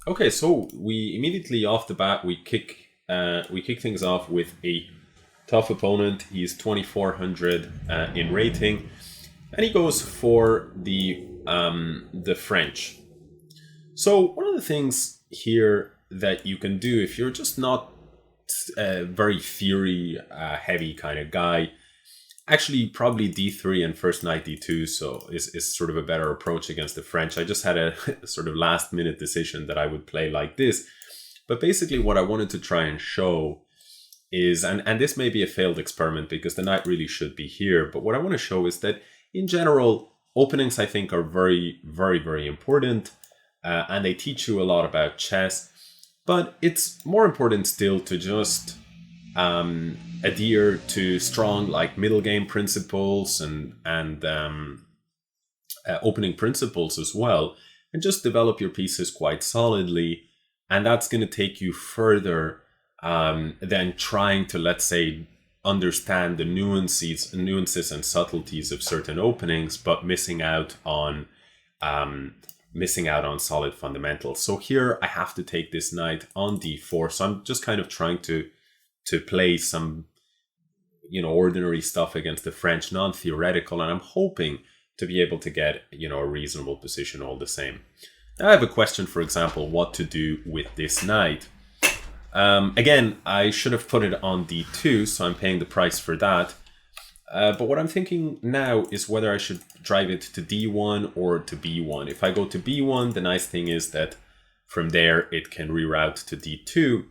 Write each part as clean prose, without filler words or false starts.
Okay, so we immediately off the bat we kick things off with a tough opponent. He's 2400 in rating, and he goes for the French. So one of the things here that you can do if you're just not a very theory heavy kind of guy, actually probably d3 and first knight d2 is sort of a better approach against the French. I just had a sort of last minute decision that I would play like this. But basically what I wanted to try and show is, and this may be a failed experiment because the knight really should be here, but what I want to show is that in general, openings I think are very, very, very important, and they teach you a lot about chess, but it's more important still to just adhere to strong like middle game principles and opening principles as well, and just develop your pieces quite solidly, and that's going to take you further than trying to, let's say, understand the nuances and subtleties of certain openings, but missing out on solid fundamentals. So here I have to take this knight on d4. So I'm just kind of trying to play some, ordinary stuff against the French, non-theoretical, and I'm hoping to be able to get, a reasonable position all the same. Now I have a question, for example, what to do with this knight. Again, I should have put it on d2, so I'm paying the price for that. But what I'm thinking now is whether I should drive it to d1 or to b1. If I go to b1, the nice thing is that from there it can reroute to d2.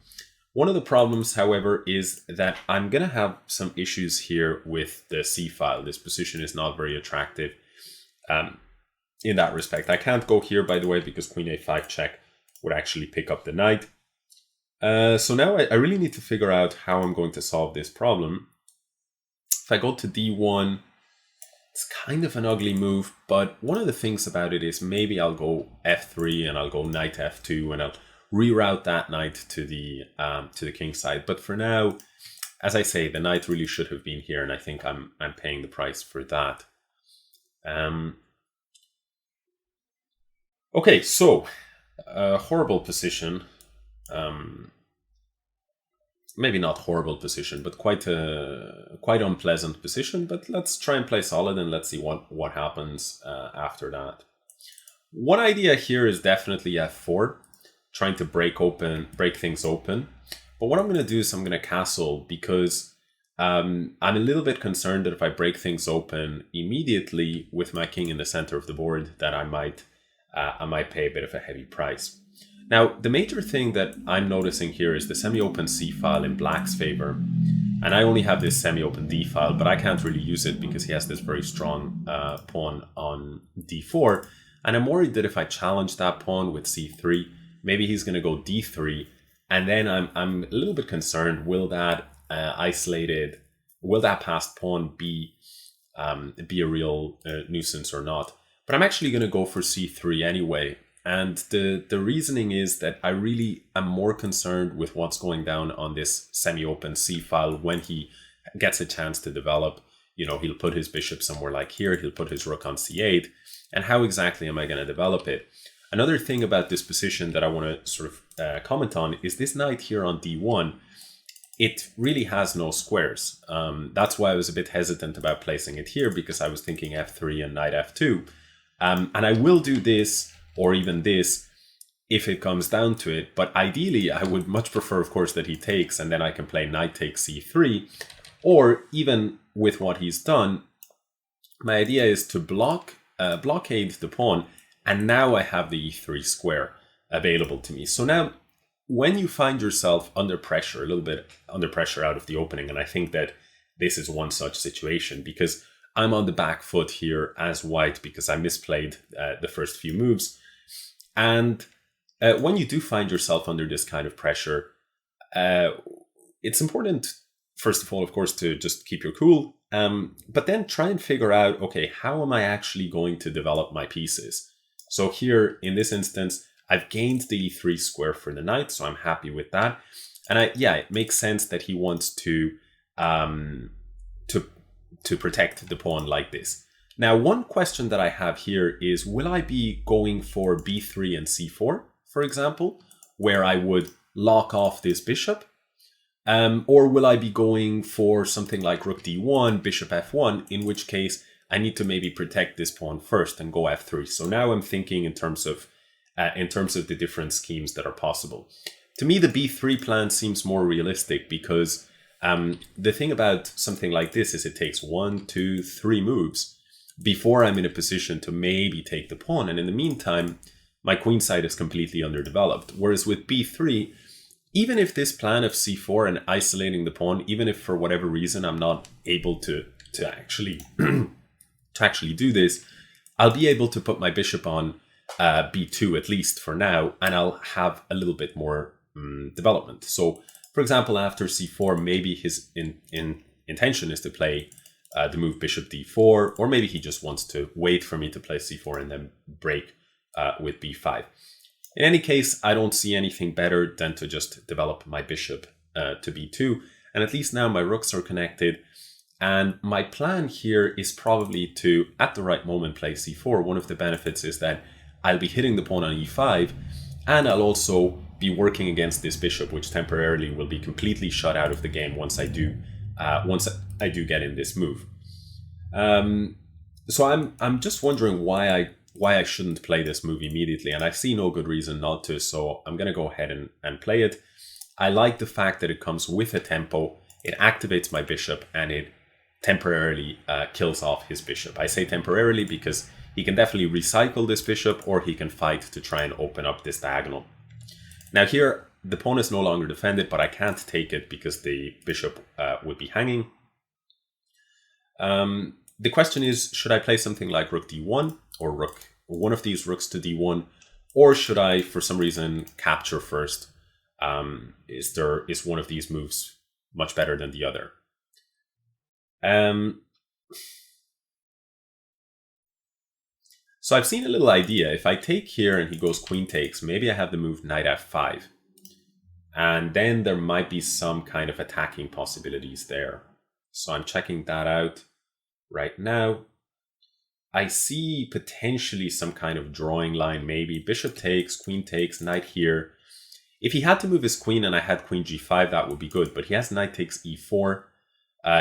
One of the problems, however, is that I'm going to have some issues here with the c-file. This position is not very attractive in that respect. I can't go here, by the way, because queen a5 check would actually pick up the knight. So now I really need to figure out how I'm going to solve this problem. If I go to d1, it's kind of an ugly move, but one of the things about it is maybe I'll go f3 and I'll go knight f2 and I'll reroute that knight to the king side. But for now, as I say, the knight really should have been here, and I think I'm paying the price for that. Okay, so horrible position. Maybe not horrible position, but quite unpleasant position. But let's try and play solid, and let's see what happens after that. One idea here is definitely f4, trying to break things open. But what I'm going to do is I'm going to castle, because I'm a little bit concerned that if I break things open immediately with my king in the center of the board, that I might pay a bit of a heavy price. Now, the major thing that I'm noticing here is the semi-open c-file in black's favor. And I only have this semi-open d-file, but I can't really use it because he has this very strong pawn on d4. And I'm worried that if I challenge that pawn with c3, maybe he's going to go d3. And then I'm a little bit concerned, will that passed pawn be a real nuisance or not? But I'm actually going to go for c3 anyway. And the reasoning is that I really am more concerned with what's going down on this semi-open c-file when he gets a chance to develop. He'll put his bishop somewhere like here, he'll put his rook on c8, and how exactly am I going to develop it? Another thing about this position that I want to sort of comment on is this knight here on d1. It really has no squares. That's why I was a bit hesitant about placing it here, because I was thinking f3 and knight f2. And I will do this, or even this, if it comes down to it. But ideally, I would much prefer, of course, that he takes, and then I can play knight takes c3. Or even with what he's done, my idea is to blockade the pawn, and now I have the e3 square available to me. So now, when you find yourself under pressure, a little bit under pressure out of the opening, and I think that this is one such situation, because I'm on the back foot here as white because I misplayed the first few moves. And when you do find yourself under this kind of pressure, it's important, first of all, of course, to just keep your cool, but then try and figure out, okay, how am I actually going to develop my pieces? So here, in this instance, I've gained the e3 square for the knight, so I'm happy with that. And it makes sense that he wants to protect the pawn like this. Now, one question that I have here is, will I be going for b3 and c4 for example, where I would lock off this bishop? Or will I be going for something like rook d1, bishop f1, in which case I need to maybe protect this pawn first and go f3. So now I'm thinking in terms of the different schemes that are possible. To me, the b3 plan seems more realistic because the thing about something like this is it takes 1, 2, 3 moves before I'm in a position to maybe take the pawn. And in the meantime, my queen side is completely underdeveloped. Whereas with b3, even if this plan of c4 and isolating the pawn, even if for whatever reason I'm not able to actually do this, I'll be able to put my bishop on b2 at least for now, and I'll have a little bit more development. So, for example, after c4, maybe his intention is to play the move bishop d4, or maybe he just wants to wait for me to play c4 and then break with b5. In any case, I don't see anything better than to just develop my bishop to b2, and at least now my rooks are connected. And my plan here is probably to, at the right moment, play c4. One of the benefits is that I'll be hitting the pawn on e5, and I'll also be working against this bishop, which temporarily will be completely shut out of the game once I do get in this move. So I'm just wondering why I shouldn't play this move immediately, and I see no good reason not to, so I'm going to go ahead and play it. I like the fact that it comes with a tempo, it activates my bishop, and it temporarily kills off his bishop. I say temporarily because he can definitely recycle this bishop, or he can fight to try and open up this diagonal. Now here, the pawn is no longer defended, but I can't take it because the bishop would be hanging. The question is, should I play something like rook d1 or one of these rooks to d1, or should I, for some reason, capture first? Is one of these moves much better than the other? So I've seen a little idea. If I take here and he goes queen takes, maybe I have the move knight f5. And then there might be some kind of attacking possibilities there. So I'm checking that out right now. I see potentially some kind of drawing line, maybe bishop takes, queen takes, knight here. If he had to move his queen and I had queen g5, that would be good. But he has knight takes e4,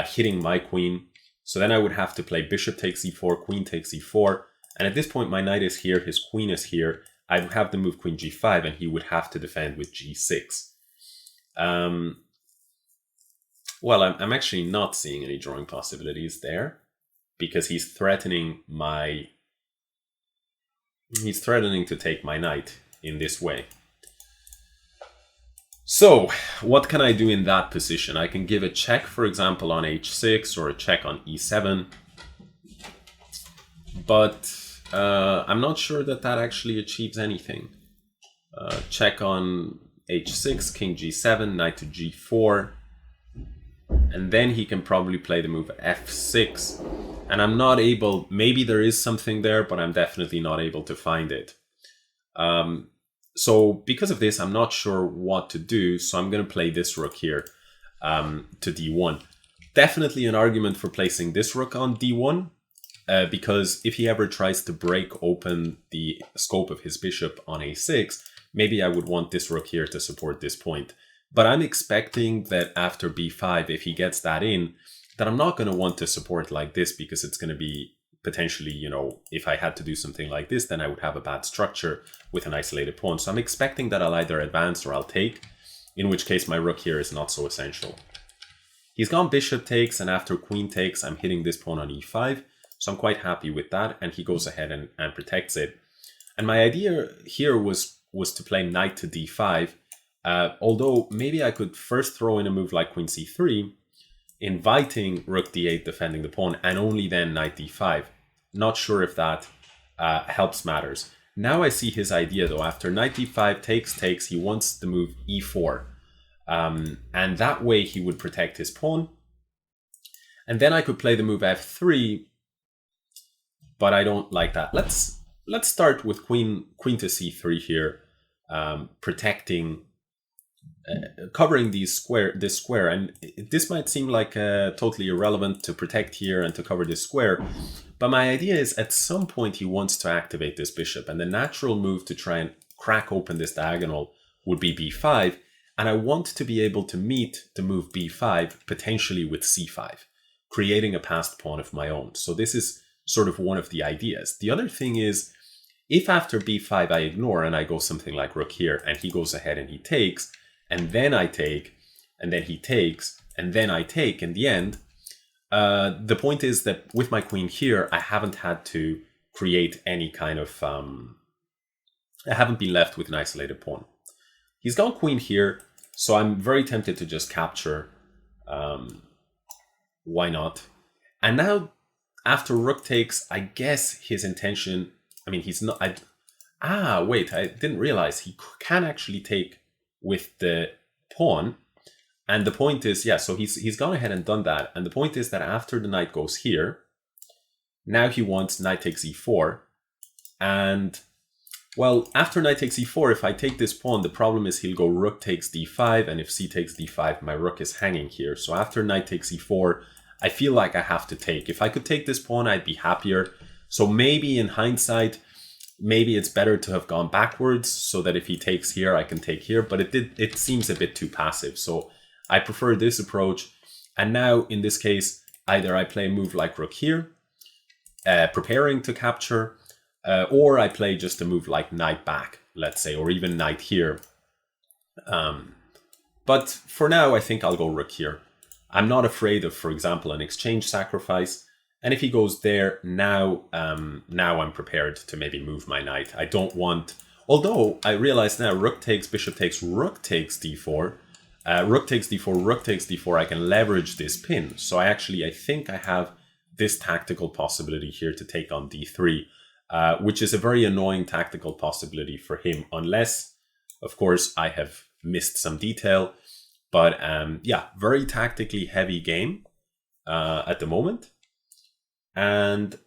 hitting my queen. So then I would have to play bishop takes e4, queen takes e4. And at this point, my knight is here, his queen is here. I would have to move queen g5, and he would have to defend with g6. Well, I'm actually not seeing any drawing possibilities there, because he's threatening to take my knight in this way. So what can I do in that position? I can give a check, for example, on h6 or a check on e7. But I'm not sure that actually achieves anything. Check on h6, king g7, knight to g4. And then he can probably play the move f6. And I'm not able, maybe there is something there, but I'm definitely not able to find it. So because of this, I'm not sure what to do. So I'm going to play this rook here to d1. Definitely an argument for placing this rook on d1. Because if he ever tries to break open the scope of his bishop on a6, maybe I would want this rook here to support this point. But I'm expecting that after b5, if he gets that in, that I'm not going to want to support like this, because it's going to be potentially, you know, if I had to do something like this, then I would have a bad structure with an isolated pawn. So I'm expecting that I'll either advance or I'll take, in which case my rook here is not so essential. He's gone bishop takes, and after queen takes, I'm hitting this pawn on e5. So I'm quite happy with that, and he goes ahead and protects it. And my idea here was to play knight to d5, although maybe I could first throw in a move like queen c3, inviting rook d8, defending the pawn, and only then knight d5. Not sure if that helps matters. Now I see his idea, though. After knight d5 takes, he wants the move e4. And that way he would protect his pawn. And then I could play the move f3, but I don't like that. Let's start with queen to c3 here, protecting, covering this square. And this might seem like totally irrelevant to protect here and to cover this square, but my idea is at some point he wants to activate this bishop, and the natural move to try and crack open this diagonal would be b5. And I want to be able to meet the move b5 potentially with c5, creating a passed pawn of my own. So this is sort of one of the ideas. The other thing is, if after b5 I ignore and I go something like rook here, and he goes ahead and he takes, and then I take, and then he takes, and then I take in the end, the point is that with my queen here, I haven't had to create any kind of, I haven't been left with an isolated pawn. He's gone queen here, so I'm very tempted to just capture. Why not? And now, after rook takes, I guess his intention, I mean, he's not, wait, I didn't realize he can actually take with the pawn. And the point is, yeah, so he's gone ahead and done that. And the point is that after the knight goes here, now he wants knight takes e4. And, well, after knight takes e4, if I take this pawn, the problem is he'll go rook takes d5. And if c takes d5, my rook is hanging here. So after knight takes e4, I feel like I have to take. If I could take this pawn, I'd be happier. So maybe in hindsight, maybe it's better to have gone backwards so that if he takes here, I can take here. But it seems a bit too passive. So I prefer this approach. And now in this case, either I play a move like rook here, preparing to capture, or I play just a move like knight back, let's say, or even knight here. But for now, I think I'll go rook here. I'm not afraid of, for example, an exchange sacrifice. And if he goes there, now I'm prepared to maybe move my knight. I don't want, although I realize now rook takes, bishop takes, rook takes d4, rook takes d4, rook takes d4, I can leverage this pin. So I think I have this tactical possibility here to take on d3, which is a very annoying tactical possibility for him, unless, of course, I have missed some detail. But yeah, very tactically heavy game at the moment. And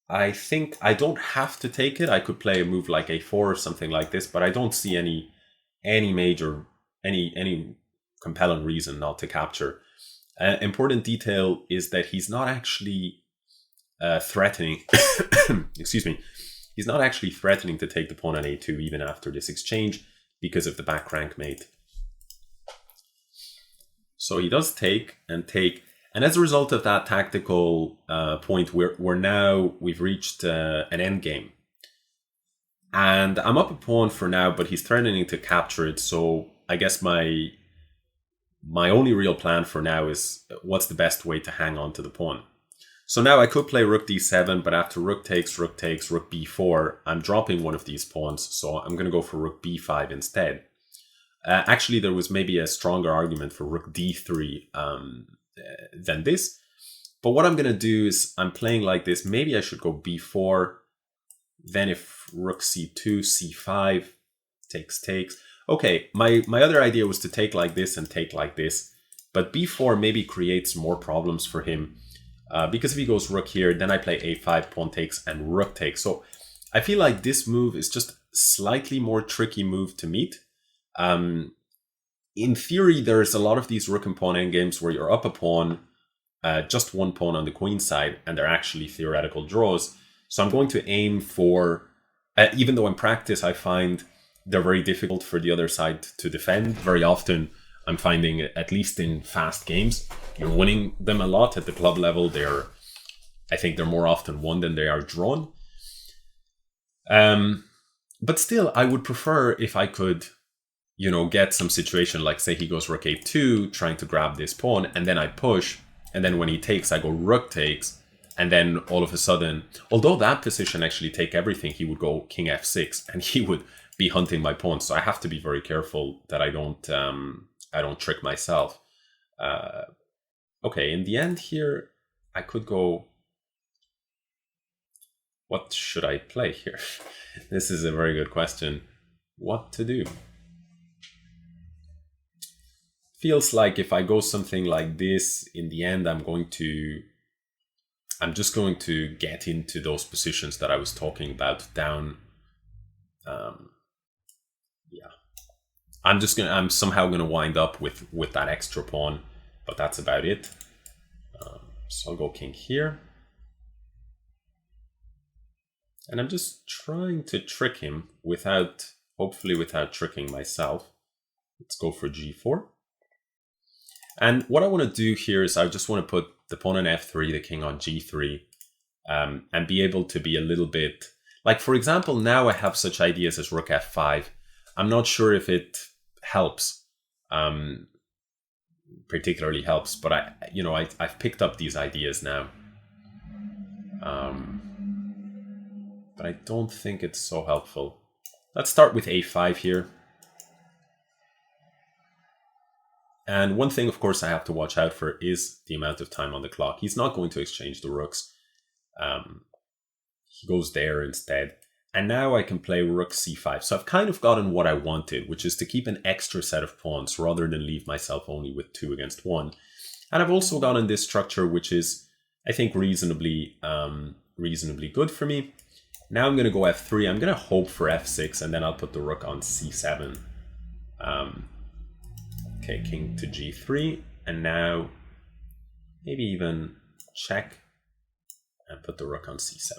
I think I don't have to take it. I could play a move like a4 or something like this, but I don't see any major, any compelling reason not to capture. Important detail is that he's not actually threatening, excuse me, he's not actually threatening to take the pawn on a2 even after this exchange because of the back rank mate. So he does take and take. And as a result of that tactical point, we've reached an endgame. And I'm up a pawn for now, but he's threatening to capture it. So I guess my only real plan for now is what's the best way to hang on to the pawn. So now I could play rook d7, but after rook takes, rook b4, I'm dropping one of these pawns. So I'm going to go for rook b5 instead. Actually, there was maybe a stronger argument for rook d3 than this. But what I'm going to do is I'm playing like this. Maybe I should go b4. Then if rook c2, c5, takes. Okay, my other idea was to take like this and take like this. But b4 maybe creates more problems for him. Because if he goes rook here, then I play a5, pawn takes, and rook takes. So I feel like this move is just slightly more tricky move to meet. In theory, there's a lot of these rook and pawn endgames where you're up a pawn, just one pawn on the queen side, and they're actually theoretical draws. So I'm going to aim for, even though in practice I find they're very difficult for the other side to defend. Very often I'm finding, at least in fast games, you're winning them a lot at the club level. I think they're more often won than they are drawn. But still, I would prefer if I could, get some situation like, say he goes rook a2, trying to grab this pawn, and then I push, and then when he takes, I go rook takes, and then all of a sudden, although that position actually take everything, he would go king f6, and he would be hunting my pawn. So I have to be very careful that I don't trick myself. Okay, in the end here, I could go. What should I play here? This is a very good question. What to do? Feels like if I go something like this, in the end, I'm just going to get into those positions that I was talking about down. Yeah, I'm somehow gonna wind up with that extra pawn, but that's about it. So I'll go king here. And I'm just trying to trick him without hopefully without tricking myself. Let's go for g4. And what I want to do here is I just want to put the pawn on f3, the king on g3, and be able to be a little bit... Like, for example, now I have such ideas as rook f5. I'm not sure if it helps, particularly helps, but I've picked up these ideas now. But I don't think it's so helpful. Let's start with a5 here. And one thing, of course, I have to watch out for is the amount of time on the clock. He's not going to exchange the rooks. He goes there instead. And now I can play rook c5. So I've kind of gotten what I wanted, which is to keep an extra set of pawns rather than leave myself only with 2 against 1. And I've also gotten this structure, which is, I think, reasonably good for me. Now I'm going to go f3. I'm going to hope for f6, and then I'll put the rook on c7. Okay, king to g3, and now maybe even check and put the rook on c7.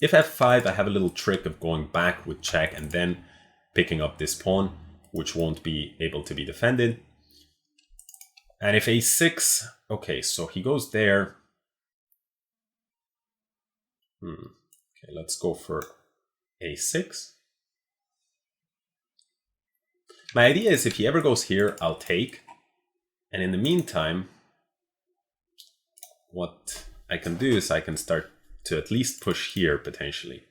If f5, I have a little trick of going back with check and then picking up this pawn, which won't be able to be defended. And if a6, okay, so he goes there. Okay, let's go for a6. My idea is if he ever goes here, I'll take. And in the meantime, what I can do is I can start to at least push here, potentially.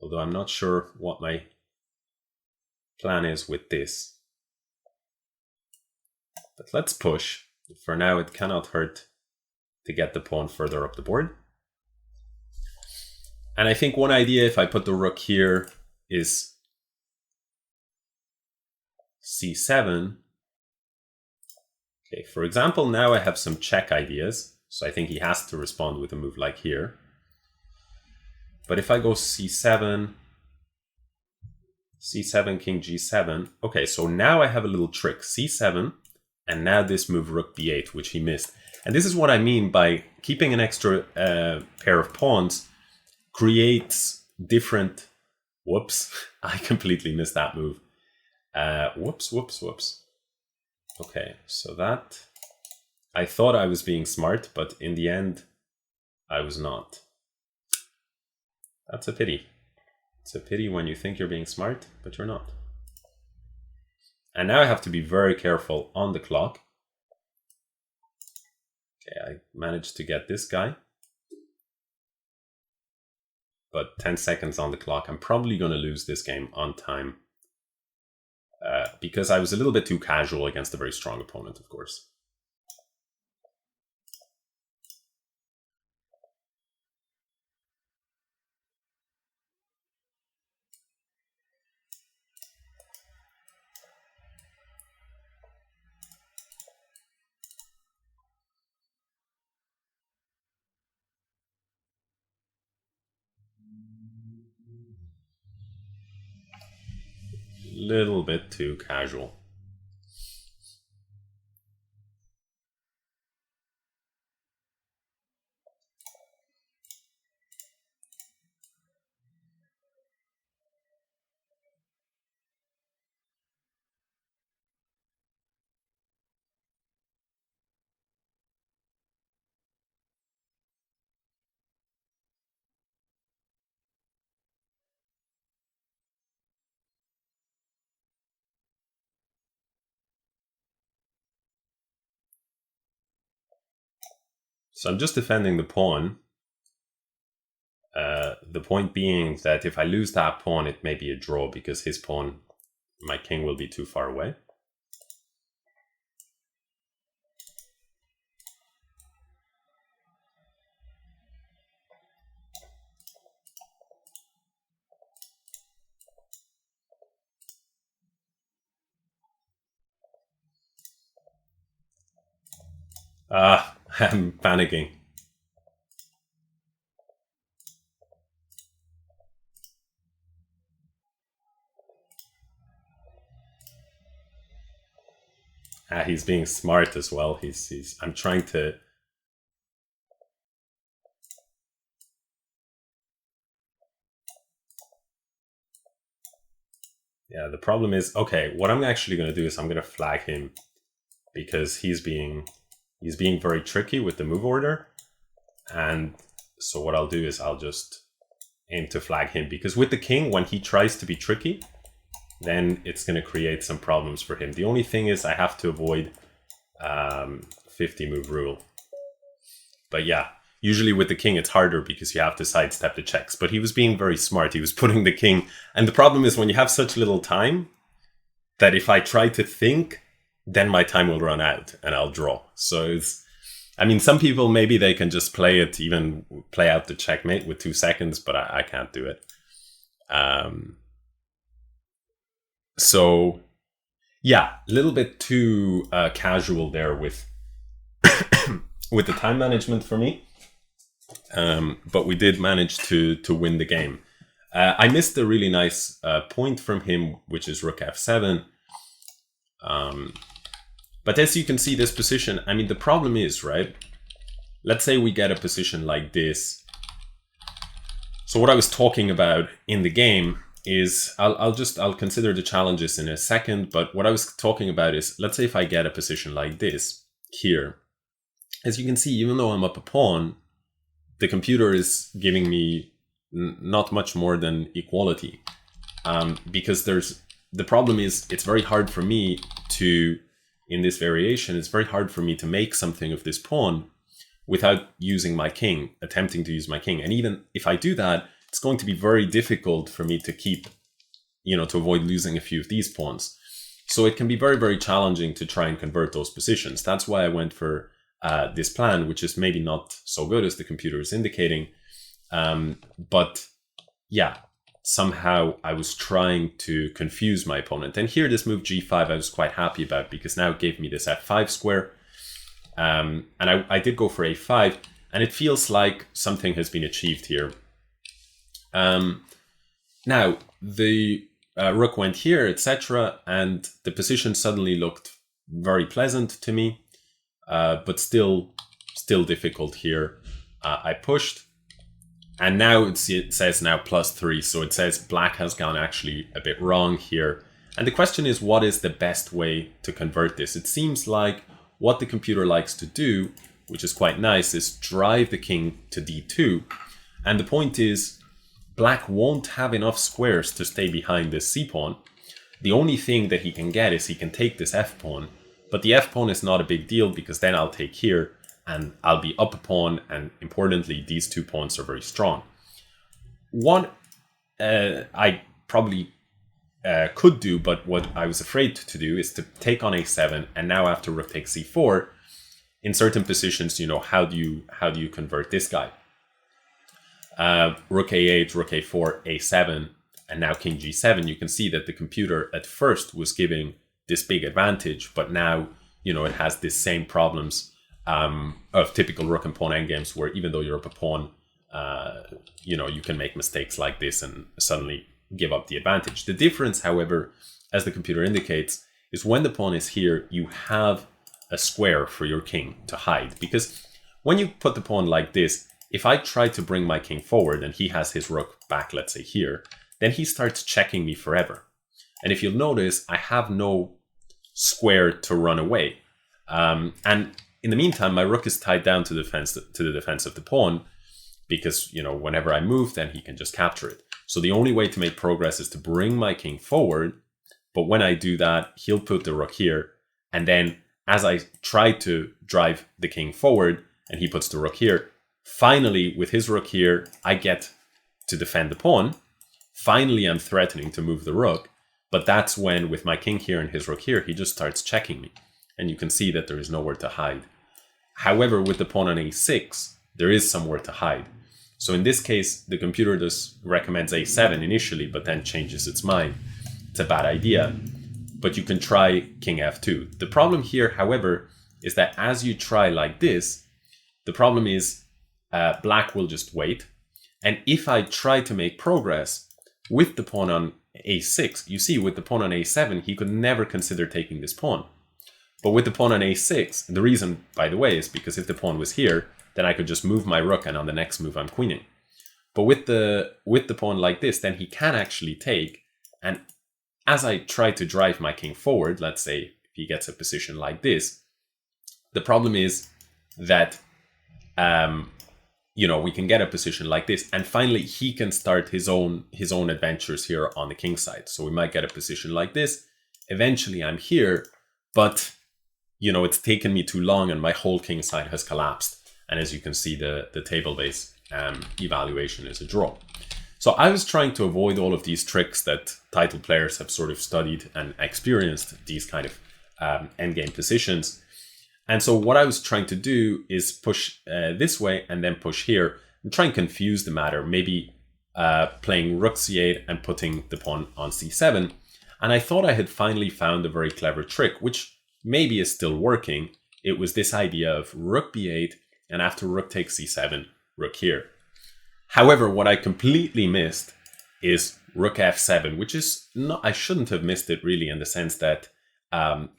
Although I'm not sure what my plan is with this. But let's push. For now, it cannot hurt to get the pawn further up the board. And I think one idea, if I put the rook here, is c7. Okay, for example, now I have some check ideas. So I think he has to respond with a move like here. But if I go c7, c7, king g7. Okay, so now I have a little trick. c7, and now this move rook b8, which he missed. And this is what I mean by keeping an extra pair of pawns creates different... Whoops, I completely missed that move. Whoops. Okay, so that... I thought I was being smart, but in the end, I was not. That's a pity. It's a pity when you think you're being smart, but you're not. And now I have to be very careful on the clock. Okay, I managed to get this guy. But 10 seconds on the clock. I'm probably going to lose this game on time. Because I was a little bit too casual against a very strong opponent, of course. Little bit too casual. So I'm just defending the pawn. The point being that if I lose that pawn, it may be a draw because his pawn, my king, will be too far away. I'm panicking. He's being smart as well. I'm trying to... Yeah, the problem is, okay, what I'm actually going to do is I'm going to flag him because he's being very tricky with the move order. And so what I'll do is I'll just aim to flag him, because with the king, when he tries to be tricky, then it's going to create some problems for him. The only thing is I have to avoid 50 move rule. But yeah, usually with the king it's harder because you have to sidestep the checks. But he was being very smart. He was putting the king. And the problem is when you have such little time that if I try to think, then my time will run out and I'll draw. So it's, I mean, some people, maybe they can just play it, even play out the checkmate with 2 seconds, but I can't do it. So yeah, a little bit too casual there with with the time management for me. But we did manage to win the game. I missed a really nice point from him, which is rook f7. But as you can see, this position, I mean, the problem is, right? Let's say we get a position like this. So what I was talking about in the game is, I'll consider the challenges in a second, but what I was talking about is, let's say if I get a position like this here, as you can see, even though I'm up a pawn, the computer is giving me not much more than equality. Because the problem is, it's very hard for me to, in this variation, it's very hard for me to make something of this pawn without using my king, attempting to use my king. And even if I do that, it's going to be very difficult for me to keep, to avoid losing a few of these pawns. So it can be very, very challenging to try and convert those positions. That's why I went for this plan, which is maybe not so good as the computer is indicating. But yeah, somehow I was trying to confuse my opponent. And here, this move g5 I was quite happy about, because now it gave me this f5 square. And I did go for a5, and it feels like something has been achieved here. Now, the rook went here, etc. And the position suddenly looked very pleasant to me, but still difficult here. I pushed. And now it says now +3, so it says black has gone actually a bit wrong here. And the question is, what is the best way to convert this? It seems like what the computer likes to do, which is quite nice, is drive the king to d2. And the point is, black won't have enough squares to stay behind this c-pawn. The only thing that he can get is he can take this f-pawn, but the f-pawn is not a big deal, because then I'll take here, and I'll be up a pawn, and importantly, these 2 pawns are very strong. What I probably could do, but what I was afraid to do, is to take on a7, and now after rook takes c4, in certain positions, how do you convert this guy? Rook a8, rook a4, a7, and now king g7. You can see that the computer at first was giving this big advantage, but now it has the same problems of typical rook and pawn endgames, where even though you're up a pawn, you can make mistakes like this and suddenly give up the advantage. The difference, however, as the computer indicates, is when the pawn is here, you have a square for your king to hide. Because when you put the pawn like this, if I try to bring my king forward and he has his rook back, let's say here, then he starts checking me forever. And if you'll notice, I have no square to run away. And in the meantime, my rook is tied down to the defense of the pawn, because, whenever I move, then he can just capture it. So the only way to make progress is to bring my king forward. But when I do that, he'll put the rook here. And then as I try to drive the king forward and he puts the rook here, finally, with his rook here, I get to defend the pawn. Finally, I'm threatening to move the rook. But that's when, with my king here and his rook here, he just starts checking me. And you can see that there is nowhere to hide. However, with the pawn on a6, there is somewhere to hide. So in this case, the computer just recommends a7 initially, but then changes its mind. It's a bad idea, but you can try king f2. The problem here, however, is that as you try like this, the problem is black will just wait. And if I try to make progress with the pawn on a6, you see with the pawn on a7, he could never consider taking this pawn. But with the pawn on a6, the reason, by the way, is because if the pawn was here, then I could just move my rook, and on the next move I'm queening. But with the pawn like this, then he can actually take, and as I try to drive my king forward, let's say if he gets a position like this, the problem is that, we can get a position like this, and finally he can start his own adventures here on the king side. So we might get a position like this. Eventually I'm here, but it's taken me too long and my whole king side has collapsed. And as you can see, the table base evaluation is a draw. So I was trying to avoid all of these tricks that title players have sort of studied and experienced, these kind of endgame positions. And so what I was trying to do is push this way and then push here and try and confuse the matter, maybe playing rook c8 and putting the pawn on c7. And I thought I had finally found a very clever trick, which maybe is still working. It was this idea of rook b8, and after rook takes c7, rook here. However, what I completely missed is rook f7, which is not, I shouldn't have missed it really, in the sense that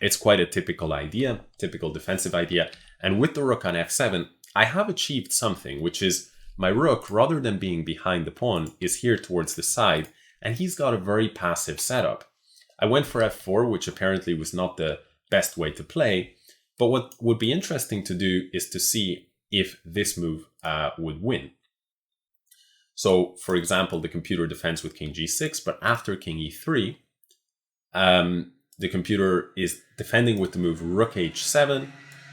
it's quite a typical idea, typical defensive idea. And with the rook on f7, I have achieved something, which is my rook, rather than being behind the pawn, is here towards the side, and he's got a very passive setup. I went for f4, which apparently was not the best way to play, but what would be interesting to do is to see if this move would win. So, for example, the computer defends with king g6, but after king e3, the computer is defending with the move rook h7.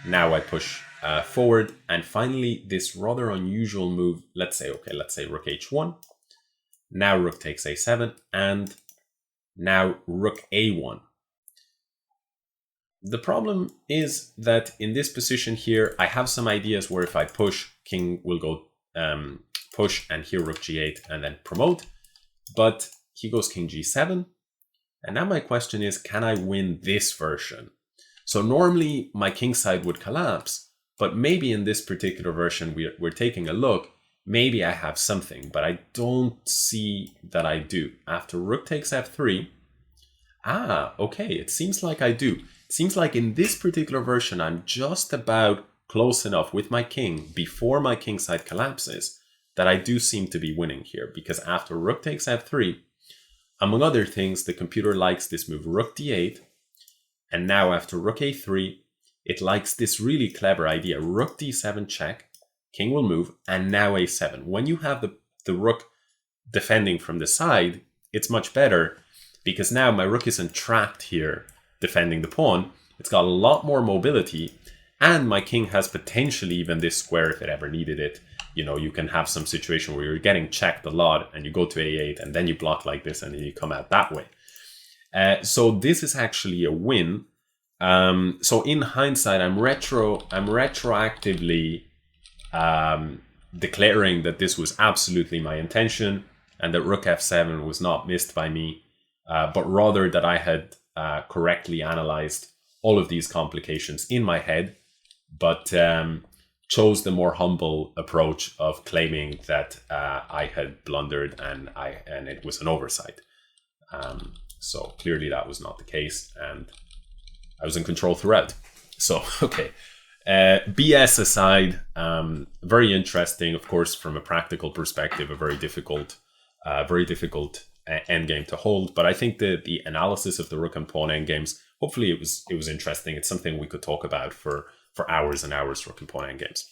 Now I push forward, and finally this rather unusual move, let's say rook h1. Now rook takes a7, and now rook a1. The problem is that in this position here, I have some ideas where if I push, king will go push, and here rook g8 and then promote. But he goes king g7. And now my question is, can I win this version? So normally my king side would collapse, but maybe in this particular version we're taking a look, maybe I have something, but I don't see that I do. After rook takes f3, okay, it seems like I do. It seems like in this particular version I'm just about close enough with my king before my king side collapses that I do seem to be winning here, because after rook takes f3, among other things, the computer likes this move rook d8, and now after rook a3, it likes this really clever idea, rook d7 check, king will move, and now a7. When you have the rook defending from the side, it's much better, because now my rook isn't trapped here defending the pawn. It's got a lot more mobility, and my king has potentially even this square if it ever needed it. You can have some situation where you're getting checked a lot and you go to a8 and then you block like this and then you come out that way. So this is actually a win. So in hindsight, I'm retroactively declaring that this was absolutely my intention and that rook f7 was not missed by me, but rather that I had correctly analyzed all of these complications in my head, but chose the more humble approach of claiming that I had blundered and it was an oversight. So clearly that was not the case, and I was in control throughout. So, okay. BS aside, very interesting, of course, from a practical perspective, a very difficult endgame to hold. But I think the analysis of the rook and pawn endgames, hopefully it was interesting. It's something we could talk about for hours and hours, rook and pawn endgames.